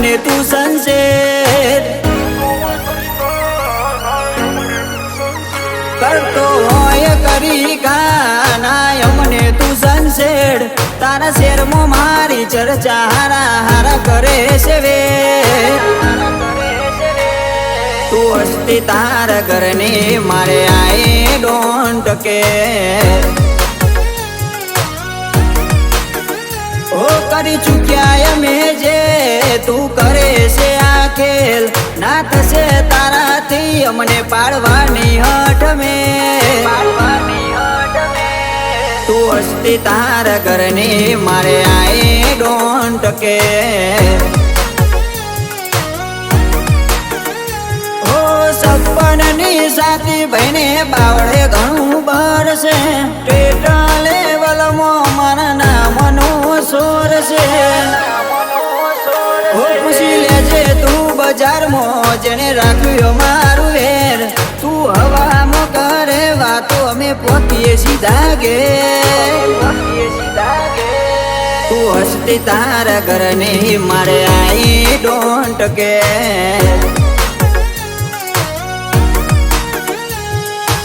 મને તું સંશેર કરતો હોય કરી ગાના મને તું સંશેર તારા શેરમાં મારી ચર્ચા હારા હારા કરે છે વે તું હસતી તારા ઘરને મારે આઈ ડોન્ટ કેર ઓ કરી ચૂક્યા અમે જે તું કરે છે આ ખેલ ના થશે તારાથી અમને પાડવાની હઠ મેં તું હસતી તારા ઘરને મારે આઈ ડોન્ટ કેર સપનની સાથી ભાઈને બાવળે ઘણું બરશે સ્ટેટ લેવલમાં મારા નામનો સોર છે પૂછી લેજે તું બજારમાં જેને રાખ્યું મારું વેર તું હવામાં કરે વાતો અમે પહોંચીએ સીધા ઘેર તું હસતી તારા ઘરને મારે આઈ ડોન્ટ કેર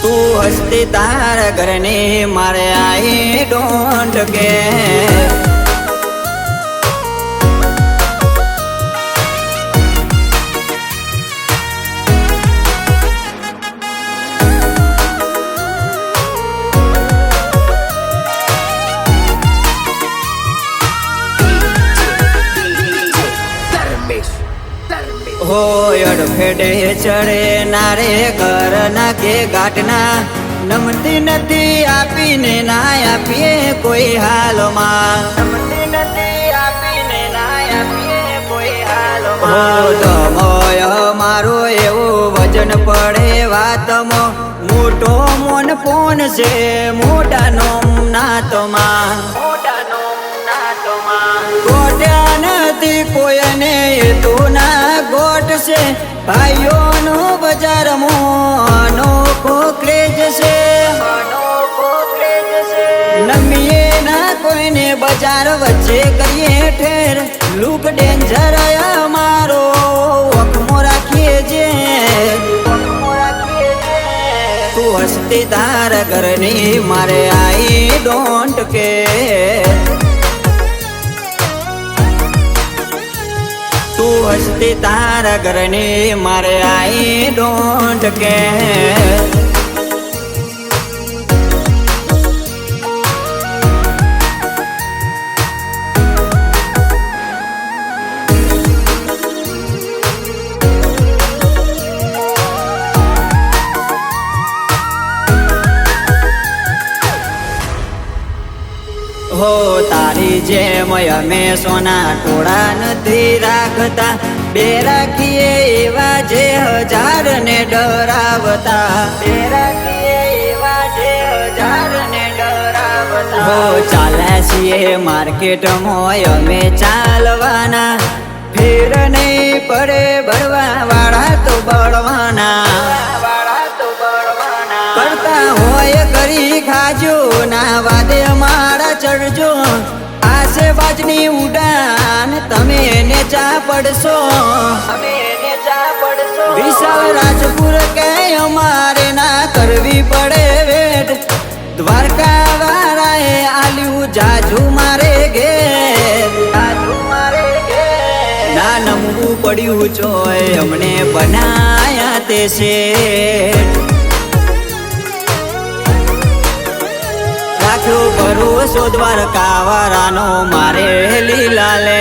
તું હસતી તારા ઘરને મારે આઈ ડોન્ટ કેર હોય અડફેડે ચડે નારે ઘર નાખે ઘાટના નમતી નથી આપીને ના આપીએ કોઈ હાલમાં નમતી નથી આપીને ના આપીએ કોઈ હાલમાં તમોય મારો એવું વજન પડે વાતમાં મોટો મોન ફોન છે મોટાનો નાતમાં ગોટ્યા નથી કોઈને એ તો ના ગોટ છે ભાઈઓનો બજારમાં અનોખો ક્રેઝ છે નમીએ ના કોઈને બજાર વચ્ચે કરીએ ઠેર લુક ડેન્જર અમારો વખમો રાખીએ જે તું હસતી તારા ઘરની મારે આઈ ડોન્ટ કેર તું હસતી તારા ઘરને મારે આઈ ડોન્ટ કેર હો તારી જેમ અમે સોના ટોળા નથી રાખતા બે રાખીએ એવા જે હજારને ડરાવતા બે રાખીએ એવા જે હજારને ડરાવતા હો ચાલ્યા છીએ માર્કેટમાં અમે ચાલવાના ફેર નહીં પડે બળવા વાળા તો બળવાના કરતા હોય કરી ખાજો ના વાદે મારા ચડજો આશે બાજની ઉડાન તમે એને ચા પડશો વિશાલ રાજપુર કે અમારે ના કરવી પડે વેટ દ્વારકા વાળાએ આલ્યું જાજુ મારે ઘેર ના નમવું પડ્યું ચોય અમને બનાયા તે શેઠ રાખ્યો ભરોસો દ્વારકા વાળાનો મારે લીલા લે